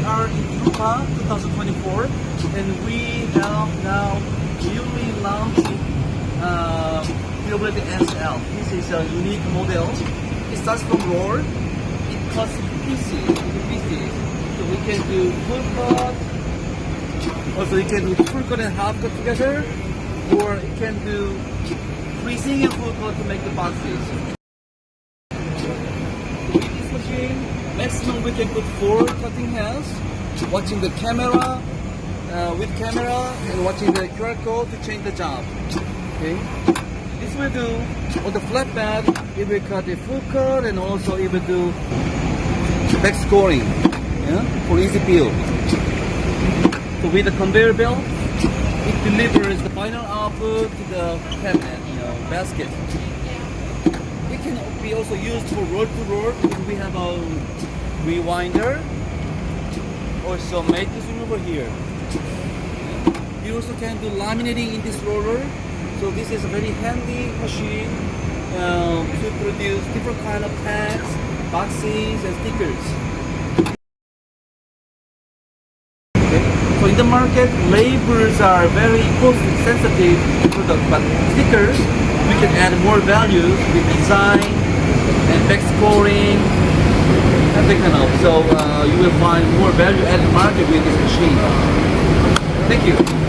are in DRUPA 2024, and we have now newly launched DUOBLADE SL. This is a unique model. It starts from roll. It cuts pieces. So we can do full cut. Also, you can do full cut and half cut together, or you can do freezing and full cut to make the boxes. With this machine, maximum we can put 4 cutting hands, watching the camera, with camera, and watching the QR code to change the job. Okay. This will do on the flatbed. It will cut a full cut, and also it will do back scoring, for easy peel. So with the conveyor belt, it delivers the final output to the cabinet, basket. It can be also used for roll to roll because we have a rewinder. Also made this room over here. You also can do laminating in this roller. So this is a very handy machine to produce different kind of tags, boxes, and stickers. So in the market, labels are very cost sensitive product, but stickers, we can add more value with design and back scoring and that kind of. So you will find more value added market with this machine. Thank you.